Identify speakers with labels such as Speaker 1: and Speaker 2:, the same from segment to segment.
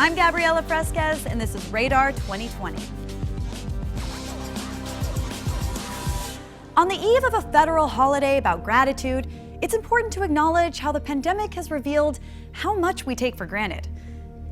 Speaker 1: I'm Gabriela Fresquez, and this is Radar 2020. On the eve of a federal holiday about gratitude, it's important to acknowledge how the pandemic has revealed how much we take for granted.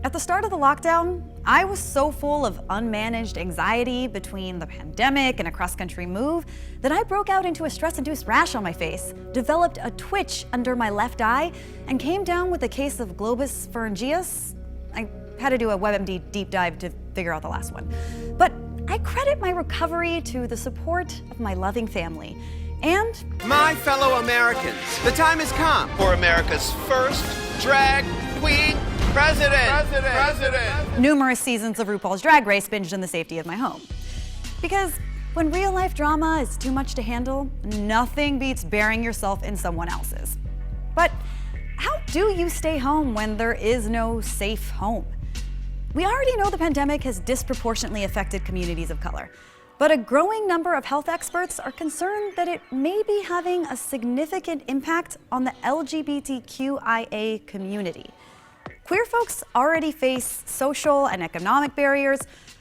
Speaker 1: At the start of the lockdown, I was so full of unmanaged anxiety between the pandemic and a cross-country move that I broke out into a stress-induced rash on my face, developed a twitch under my left eye, and came down with a case of globus pharyngeus. I had to do a WebMD deep dive to figure out the last one. But I credit my recovery to the support of my loving family and
Speaker 2: my fellow Americans, the time has come for America's first drag queen president.
Speaker 1: Numerous seasons of RuPaul's Drag Race binged in the safety of my home. Because when real life drama is too much to handle, nothing beats burying yourself in someone else's. But how do you stay home when there is no safe home? We already know the pandemic has disproportionately affected communities of color, but a growing number of health experts are concerned that it may be having a significant impact on the LGBTQIA community. Queer folks already face social and economic barriers,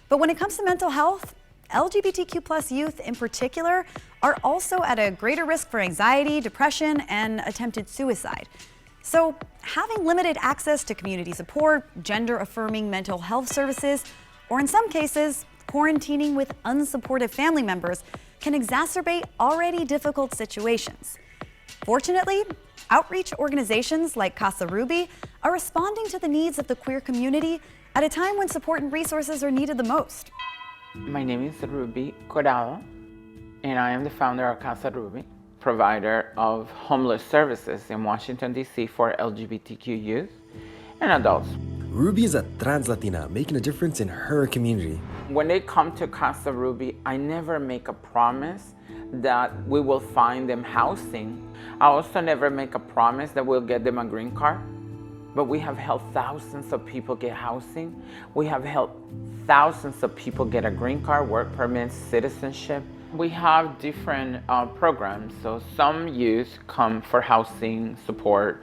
Speaker 1: but when it comes to mental health, LGBTQ+ youth in particular are also at a greater risk for anxiety, depression, and attempted suicide. So having limited access to community support, gender-affirming mental health services, or in some cases, quarantining with unsupportive family members can exacerbate already difficult situations. Fortunately, outreach organizations like Casa Ruby are responding to the needs of the queer community at a time when support and resources are needed the most.
Speaker 3: My name is Ruby Corado, and I am the founder of Casa Ruby, provider of homeless services in Washington, D.C. for LGBTQ youth and adults.
Speaker 4: Ruby is a trans Latina making a difference in her community.
Speaker 3: When they come to Casa Ruby, I never make a promise that we will find them housing. I also never make a promise that we'll get them a green card, but we have helped thousands of people get housing. We have helped thousands of people get a green card, work permits, citizenship. We have different programs. So some youth come for housing support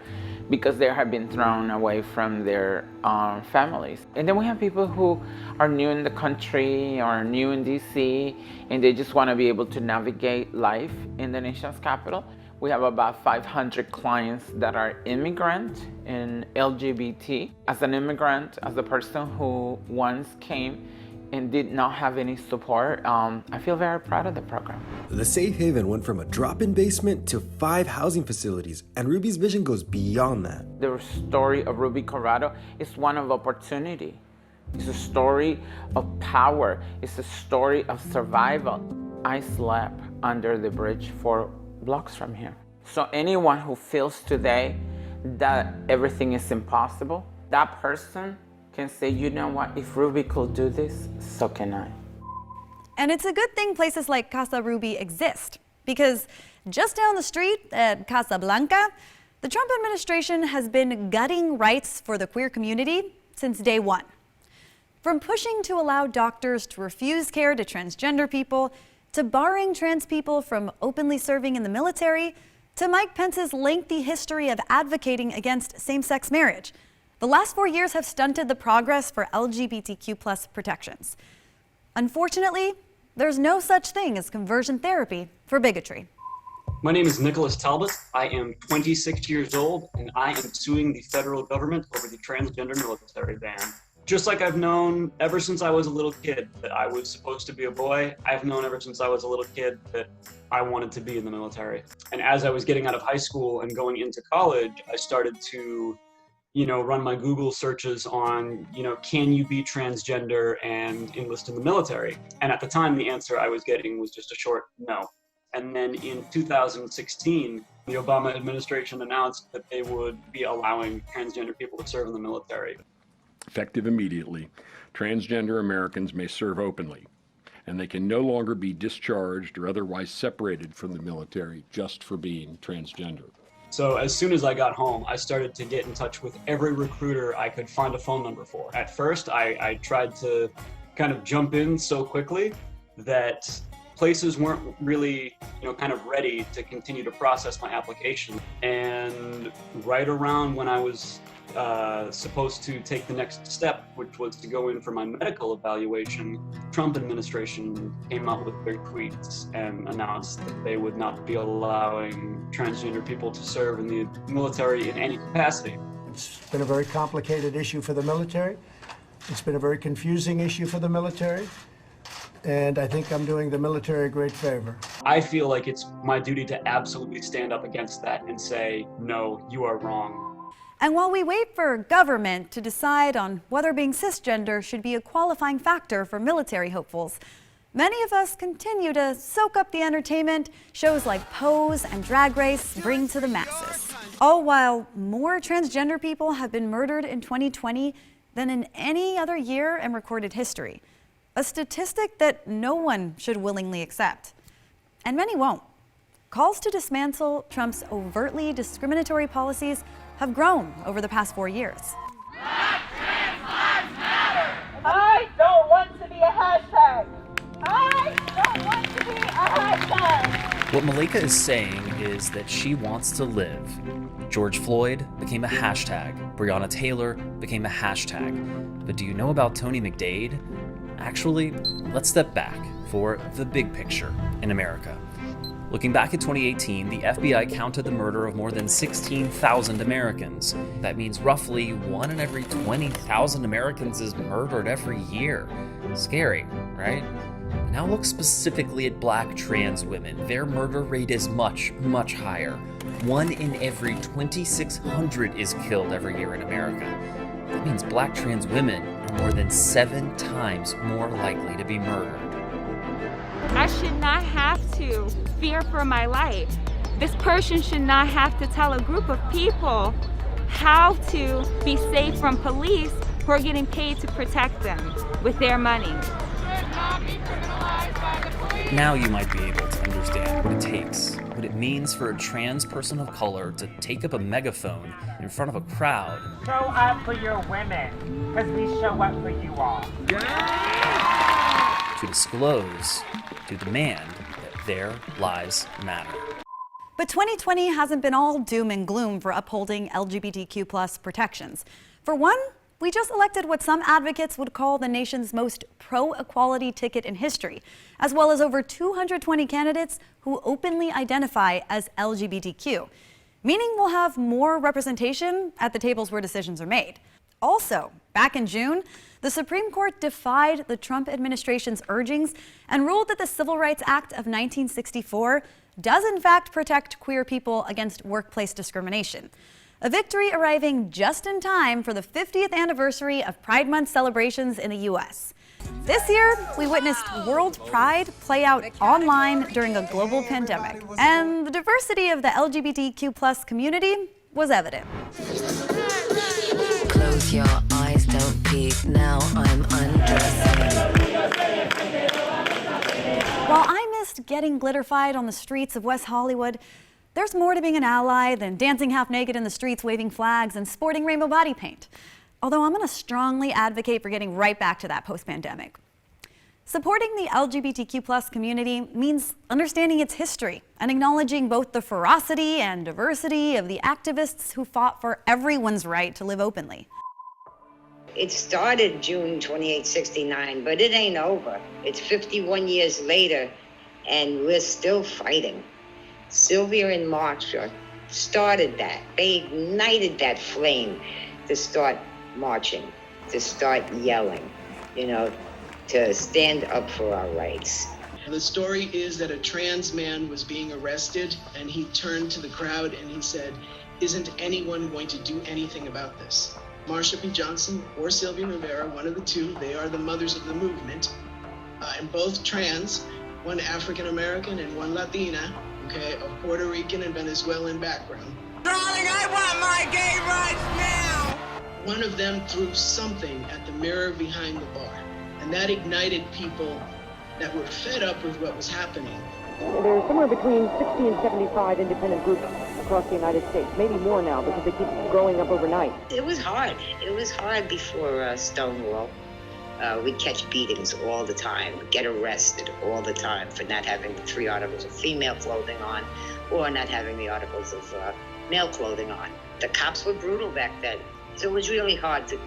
Speaker 3: because they have been thrown away from their families. And then we have people who are new in the country or new in DC, and they just want to be able to navigate life in the nation's capital. We have about 500 clients that are immigrant and LGBT. As an immigrant, as a person who once came and did not have any support, I feel very proud of the program.
Speaker 4: The Safe Haven went from a drop-in basement to 5 housing facilities, and Ruby's vision goes beyond that.
Speaker 3: The story of Ruby Corado is one of opportunity. It's a story of power. It's a story of survival. I slept under the bridge 4 blocks from here. So anyone who feels today that everything is impossible, that person can say, you know what, if Ruby could do this, so can I.
Speaker 1: And it's a good thing places like Casa Ruby exist, because just down the street at Casa Blanca, the Trump administration has been gutting rights for the queer community since day one. From pushing to allow doctors to refuse care to transgender people, to barring trans people from openly serving in the military, to Mike Pence's lengthy history of advocating against same-sex marriage. The last 4 years have stunted the progress for LGBTQ+ protections. Unfortunately, there's no such thing as conversion therapy for bigotry.
Speaker 5: My name is Nicholas Talbot. I am 26 years old, and I am suing the federal government over the transgender military ban. Just like I've known ever since I was a little kid that I was supposed to be a boy, I've known ever since I was a little kid that I wanted to be in the military. And as I was getting out of high school and going into college, I started to run my Google searches on, can you be transgender and enlist in the military? And at the time, the answer I was getting was just a short no. And then in 2016, the Obama administration announced that they would be allowing transgender people to serve in the military.
Speaker 6: Effective immediately, transgender Americans may serve openly, and they can no longer be discharged or otherwise separated from the military just for being transgender.
Speaker 5: So as soon as I got home, I started to get in touch with every recruiter I could find a phone number for. At first, I tried to kind of jump in so quickly that places weren't really, kind of ready to continue to process my application. And right around when I was supposed to take the next step, which was to go in for my medical evaluation, Trump administration came out with their tweets and announced that they would not be allowing transgender people to serve in the military in any capacity.
Speaker 7: It's been a very complicated issue for the military. It's been a very confusing issue for the military. And I think I'm doing the military a great favor.
Speaker 5: I feel like it's my duty to absolutely stand up against that and say, no, you are wrong.
Speaker 1: And while we wait for government to decide on whether being cisgender should be a qualifying factor for military hopefuls, many of us continue to soak up the entertainment shows like Pose and Drag Race bring to the masses. All while more transgender people have been murdered in 2020 than in any other year in recorded history. A statistic that no one should willingly accept. And many won't. Calls to dismantle Trump's overtly discriminatory policies have grown over the past 4 years.
Speaker 8: Black trans lives matter! I don't want to be a hashtag! I don't want to be a hashtag!
Speaker 9: What Malika is saying is that she wants to live. George Floyd became a hashtag. Breonna Taylor became a hashtag. But do you know about Tony McDade? Actually, let's step back for the big picture in America. Looking back at 2018, the FBI counted the murder of more than 16,000 Americans. That means roughly 1 in every 20,000 Americans is murdered every year. Scary, right? Now look specifically at Black trans women. Their murder rate is much, much higher. 1 in every 2,600 is killed every year in America. That means Black trans women are more than 7 times more likely to be murdered.
Speaker 10: I should not have to fear for my life. This person should not have to tell a group of people how to be safe from police who are getting paid to protect them with their money.
Speaker 9: Now you might be able to understand what it takes, what it means for a trans person of color to take up a megaphone in front of a crowd.
Speaker 8: Show up for your women, because we show up for you all.
Speaker 9: To disclose, to demand that their lives matter.
Speaker 1: But 2020 hasn't been all doom and gloom for upholding LGBTQ+ protections. For one, we just elected what some advocates would call the nation's most pro-equality ticket in history, as well as over 220 candidates who openly identify as LGBTQ, meaning we'll have more representation at the tables where decisions are made. Also, back in June, the Supreme Court defied the Trump administration's urgings and ruled that the Civil Rights Act of 1964 does in fact protect queer people against workplace discrimination. A victory arriving just in time for the 50th anniversary of Pride Month celebrations in the U.S. This year, we witnessed World Pride play out online during a global pandemic, and the diversity of the LGBTQ+ community was evident.
Speaker 11: Close your eyes, don't peek, now I'm undressing.
Speaker 1: While I missed getting glitterfied on the streets of West Hollywood, there's more to being an ally than dancing half naked in the streets waving flags and sporting rainbow body paint. Although I'm going to strongly advocate for getting right back to that post-pandemic. Supporting the LGBTQ+ community means understanding its history and acknowledging both the ferocity and diversity of the activists who fought for everyone's right to live openly.
Speaker 12: It started June 28, 69, but it ain't over. It's 51 years later, and we're still fighting. Sylvia and Marsha started that. They ignited that flame to start marching, to start yelling, to stand up for our rights.
Speaker 13: The story is that a trans man was being arrested, and he turned to the crowd and he said, "Isn't anyone going to do anything about this?" Marsha P. Johnson or Sylvia Rivera, one of the two, they are the mothers of the movement, and both trans, one African American and one Latina, of Puerto Rican and Venezuelan background.
Speaker 8: Darling, I want my gay rights now!
Speaker 13: One of them threw something at the mirror behind the bar, and that ignited people that were fed up with what was happening.
Speaker 14: There are somewhere between 60 and 75 independent groups across the United States, maybe more now because they keep growing up overnight.
Speaker 12: It was hard. It was hard before Stonewall. We'd catch beatings all the time, get arrested all the time for not having the 3 articles of female clothing on or not having the articles of male clothing on. The cops were brutal back then. So it was really hard to,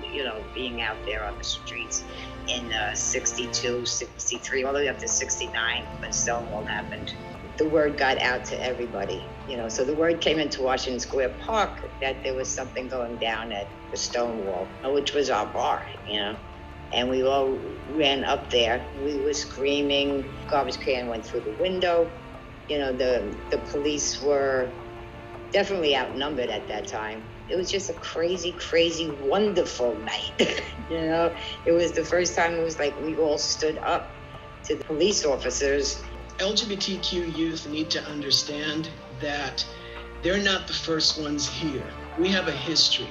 Speaker 12: being out there on the streets in 62, 63, all the way up to 69 when Stonewall happened. The word got out to everybody, so the word came into Washington Square Park that there was something going down at the Stonewall, which was our bar, and we all ran up there. We were screaming, garbage can went through the window. The police were definitely outnumbered at that time. It was just a crazy, crazy, wonderful night. It was the first time it was like we all stood up to the police officers.
Speaker 13: LGBTQ youth need to understand that they're not the first ones here. We have a history,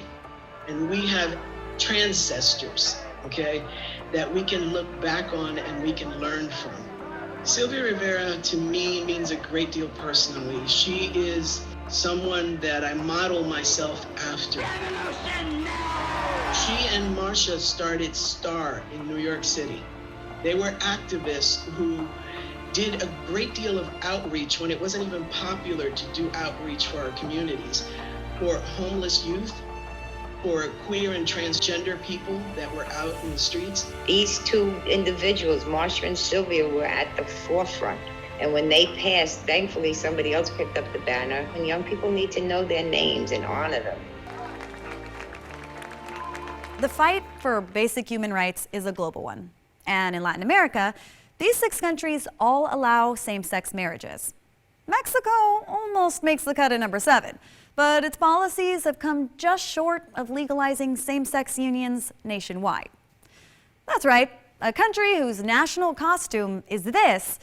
Speaker 13: and we have ancestors, okay, that we can look back on and we can learn from. Sylvia Rivera, to me, means a great deal personally. She is someone that I model myself after. She and Marsha started STAR in New York City. They were activists who did a great deal of outreach when it wasn't even popular to do outreach for our communities, for homeless youth, for queer and transgender people that were out in the streets.
Speaker 12: These two individuals, Marsha and Sylvia, were at the forefront. And when they passed, thankfully somebody else picked up the banner, and young people need to know their names and honor them.
Speaker 1: The fight for basic human rights is a global one. And in Latin America, these 6 countries all allow same-sex marriages. Mexico almost makes the cut at number 7, but its policies have come just short of legalizing same-sex unions nationwide. That's right, a country whose national costume is this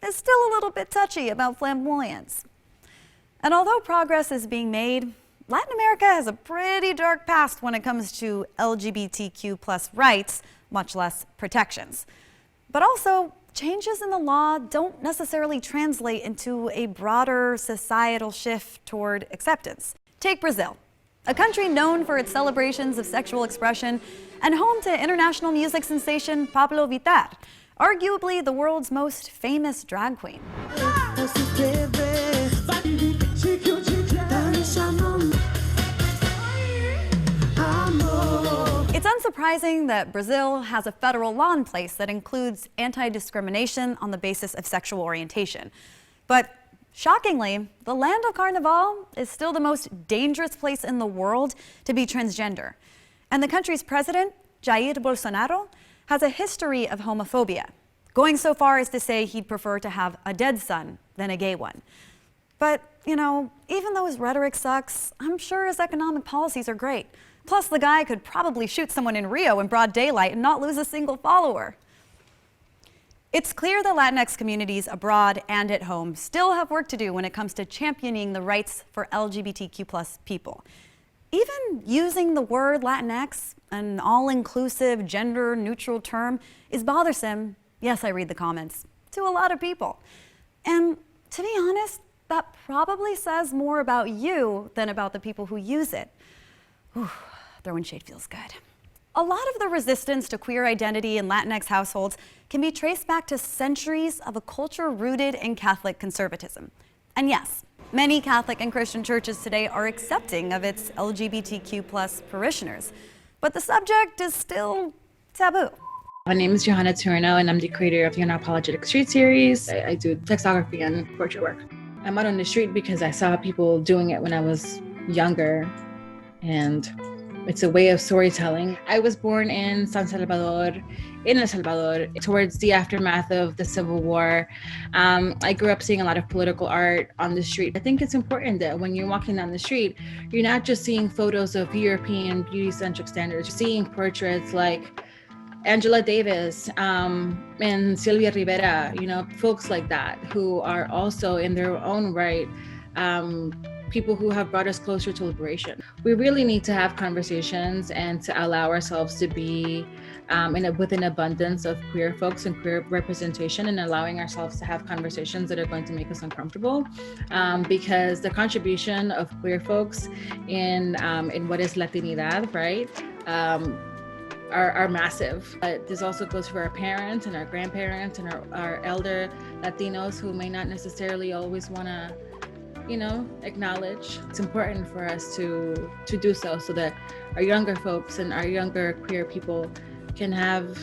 Speaker 1: is still a little bit touchy about flamboyance. And although progress is being made, Latin America has a pretty dark past when it comes to LGBTQ+ rights, much less protections. But also, changes in the law don't necessarily translate into a broader societal shift toward acceptance. Take Brazil, a country known for its celebrations of sexual expression and home to international music sensation Pablo Vittar, arguably the world's most famous drag queen. It's unsurprising that Brazil has a federal law in place that includes anti-discrimination on the basis of sexual orientation. But shockingly, the land of Carnival is still the most dangerous place in the world to be transgender. And the country's president, Jair Bolsonaro, has a history of homophobia, going so far as to say he'd prefer to have a dead son than a gay one. But, even though his rhetoric sucks, I'm sure his economic policies are great. Plus, the guy could probably shoot someone in Rio in broad daylight and not lose a single follower. It's clear that Latinx communities abroad and at home still have work to do when it comes to championing the rights for LGBTQ+ people. Even using the word Latinx, an all-inclusive, gender-neutral term, is bothersome, yes, I read the comments, to a lot of people. And to be honest, that probably says more about you than about the people who use it. Whew, throwing shade feels good. A lot of the resistance to queer identity in Latinx households can be traced back to centuries of a culture rooted in Catholic conservatism. And yes, many Catholic and Christian churches today are accepting of its LGBTQ+ parishioners, but the subject is still taboo.
Speaker 15: My name is Johanna Turno, and I'm the creator of the Unapologetic Street series. I do flexography and portrait work. I'm out on the street because I saw people doing it when I was younger, and it's a way of storytelling. I was born in San Salvador, in El Salvador, towards the aftermath of the Civil War. I grew up seeing a lot of political art on the street. I think it's important that when you're walking down the street, you're not just seeing photos of European beauty-centric standards, you're seeing portraits like Angela Davis and Sylvia Rivera, folks like that who are also in their own right people who have brought us closer to liberation. We really need to have conversations and to allow ourselves to be with an abundance of queer folks and queer representation, and allowing ourselves to have conversations that are going to make us uncomfortable, because the contribution of queer folks in what is Latinidad, right? Are massive. But this also goes for our parents and our grandparents and our elder Latinos who may not necessarily always want to acknowledge. It's important for us to do so that our younger folks and our younger queer people can have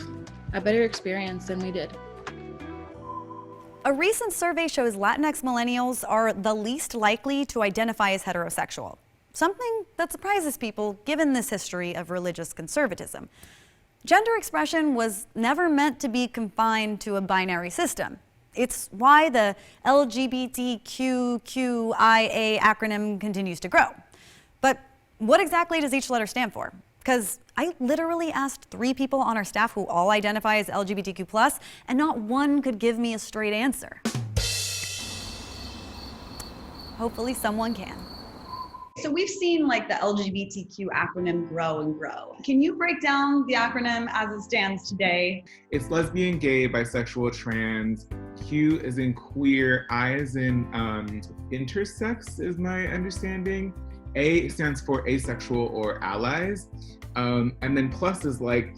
Speaker 15: a better experience than we did.
Speaker 1: A recent survey shows Latinx millennials are the least likely to identify as heterosexual, something that surprises people given this history of religious conservatism. Gender expression was never meant to be confined to a binary system. It's why the LGBTQIA acronym continues to grow. But what exactly does each letter stand for? Because I literally asked 3 people on our staff who all identify as LGBTQ+, and not one could give me a straight answer. Hopefully someone can.
Speaker 16: So we've seen like the LGBTQ acronym grow and grow. Can you break down the acronym as it stands today?
Speaker 17: It's lesbian, gay, bisexual, trans. Q is in queer, I is in intersex is my understanding. A stands for asexual or allies. And then plus is like,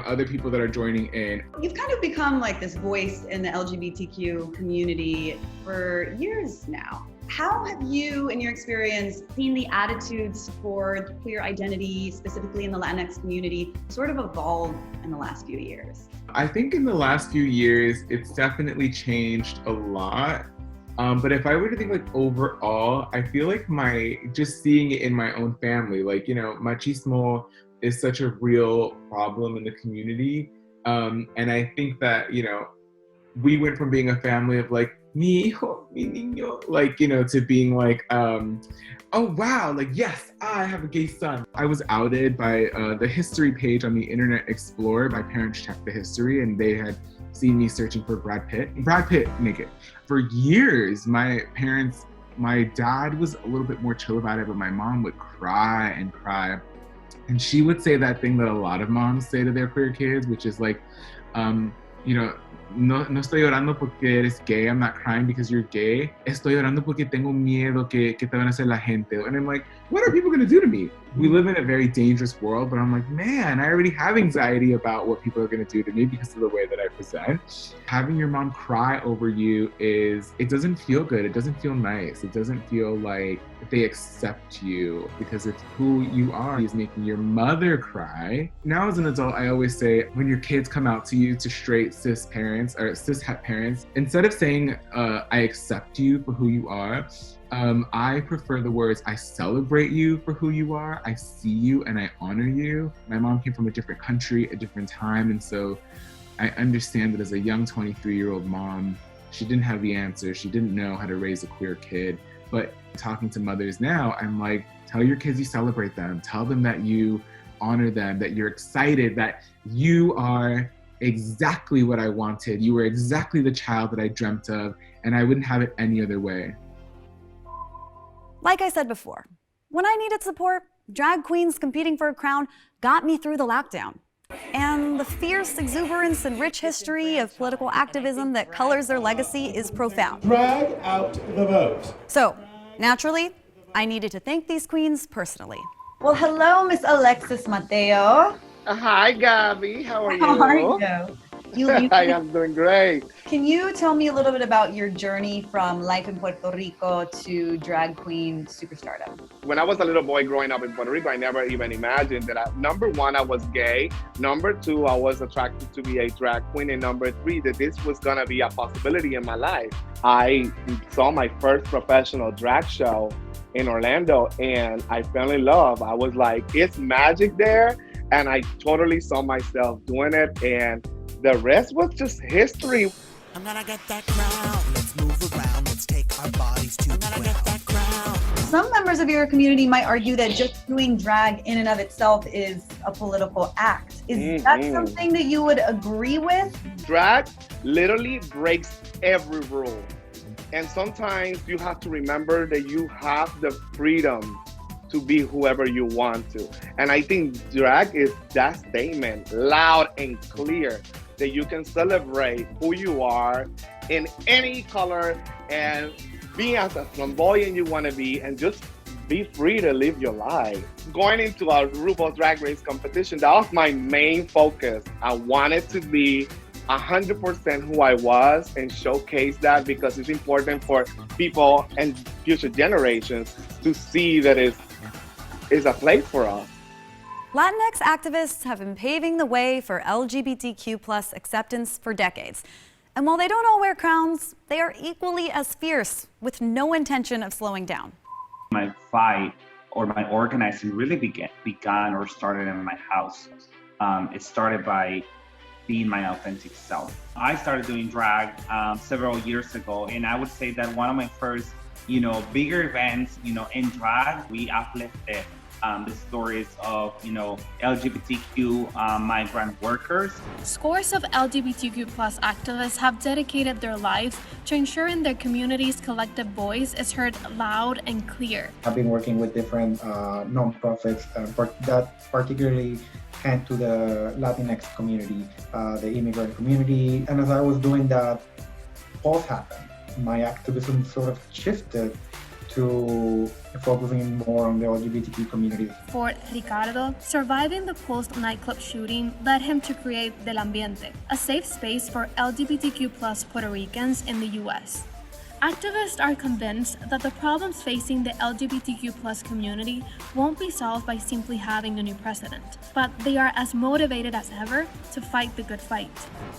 Speaker 17: other people that are joining in.
Speaker 16: You've kind of become like this voice in the LGBTQ community for years now. How have you, in your experience, seen the attitudes for queer identity, specifically in the Latinx community, sort of evolve in the last few years?
Speaker 17: I think in the last few years, it's definitely changed a lot. But if I were to think like overall, I feel like just seeing it in my own family, like, machismo is such a real problem in the community. And I think that, we went from being a family of like, mi hijo, mi niño, like, to being like, oh wow, like, yes, I have a gay son. I was outed by the history page on the Internet Explorer. My parents checked the history and they had seen me searching for Brad Pitt naked. For years, my dad was a little bit more chill about it, but my mom would cry and cry. And she would say that thing that a lot of moms say to their queer kids, which is like, no estoy llorando porque eres gay. I'm not crying because you're gay. Estoy llorando porque tengo miedo que te van a hacer la gente. And I'm like, what are people gonna do to me? We live in a very dangerous world, but I'm like, man, I already have anxiety about what people are gonna do to me because of the way that I present. Having your mom cry over you it doesn't feel good. It doesn't feel nice. It doesn't feel like they accept you because it's who you are is making your mother cry. Now as an adult, I always say when your kids come out to you, to straight cis parents or cis het parents, instead of saying, I accept you for who you are, I prefer the words, I celebrate you for who you are, I see you and I honor you. My mom came from a different country, a different time, and so I understand that as a young 23-year-old mom, she didn't have the answer. She didn't know how to raise a queer kid. But talking to mothers now, I'm like, tell your kids you celebrate them. Tell them that you honor them, that you're excited, that you are exactly what I wanted. You were exactly the child that I dreamt of, and I wouldn't have it any other way.
Speaker 1: Like I said before, when I needed support, drag queens competing for a crown got me through the lockdown. And the fierce exuberance and rich history of political activism that colors their legacy is profound.
Speaker 18: Drag out the vote.
Speaker 1: So, naturally, I needed to thank these queens personally.
Speaker 16: Well, hello, Miss Alexis Mateo.
Speaker 19: Hi, Gabby. How are you?
Speaker 16: How are you?
Speaker 19: I am doing great.
Speaker 16: Can you tell me a little bit about your journey from life in Puerto Rico to drag queen superstardom?
Speaker 19: When I was a little boy growing up in Puerto Rico, I never even imagined that number one, I was gay. Number two, I was attracted to be a drag queen. And number three, that this was gonna be a possibility in my life. I saw my first professional drag show in Orlando and I fell in love. I was like, it's magic there. And I totally saw myself doing it. And the rest was just history.
Speaker 20: I'm gonna get that crown. Let's move around. Let's take our bodies to the ground. Get that crown.
Speaker 16: Some members of your community might argue that just doing drag in and of itself is a political act. Is that something that you would agree with?
Speaker 19: Drag literally breaks every rule. And sometimes you have to remember that you have the freedom to be whoever you want to. And I think drag is that statement, loud and clear, that you can celebrate who you are in any color and be as a flamboyant you want to be and just be free to live your life. Going into a RuPaul's Drag Race competition, that was my main focus. I wanted to be 100% who I was and showcase that, because it's important for people and future generations to see that it's a place for us.
Speaker 1: Latinx activists have been paving the way for LGBTQ+ acceptance for decades. And while they don't all wear crowns, they are equally as fierce, with no intention of slowing down.
Speaker 21: My fight or my organizing really began or started in my house. It started by being my authentic self. I started doing drag several years ago, and I would say that one of my first, bigger events, in drag, we uplifted the stories of, LGBTQ migrant workers.
Speaker 22: Scores of LGBTQ+ activists have dedicated their lives to ensuring their community's collective voice is heard loud and clear.
Speaker 23: I've been working with different nonprofits that particularly tend to the Latinx community, the immigrant community. And as I was doing that, pause happened. My activism sort of shifted to focusing more on the LGBTQ community.
Speaker 22: For Ricardo, surviving the Pulse nightclub shooting led him to create Del Ambiente, a safe space for LGBTQ+ Puerto Ricans in the U.S. Activists are convinced that the problems facing the LGBTQ+ community won't be solved by simply having a new president, but they are as motivated as ever to fight the good fight.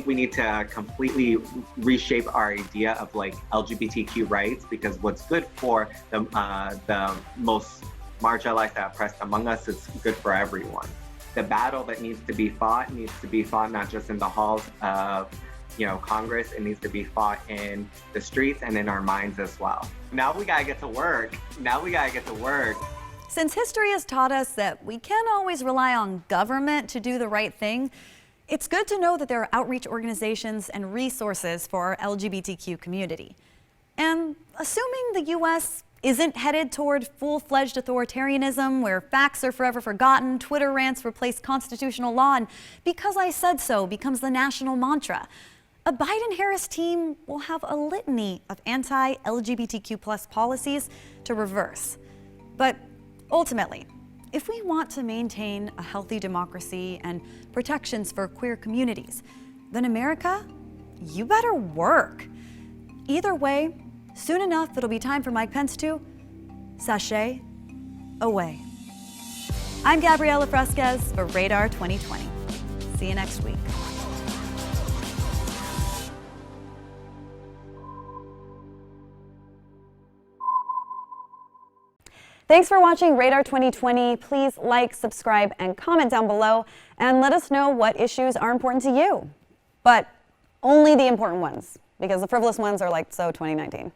Speaker 24: We need to completely reshape our idea of LGBTQ rights, because what's good for the most marginalized and oppressed among us is good for everyone. The battle that needs to be fought not just in the halls of Congress. It needs to be fought in the streets and in our minds as well. Now we gotta get to work.
Speaker 1: Since history has taught us that we can't always rely on government to do the right thing, it's good to know that there are outreach organizations and resources for our LGBTQ community. And assuming the U.S. isn't headed toward full-fledged authoritarianism where facts are forever forgotten, Twitter rants replace constitutional law, and "because I said so" becomes the national mantra, a Biden-Harris team will have a litany of anti-LGBTQ+ policies to reverse. But ultimately, if we want to maintain a healthy democracy and protections for queer communities, then America, you better work. Either way, soon enough it'll be time for Mike Pence to sashay away. I'm Gabriela Fresquez for Radar 2020. See you next week. Thanks for watching Radar 2020. Please like, subscribe, and comment down below, and let us know what issues are important to you. But only the important ones, because the frivolous ones are so 2019.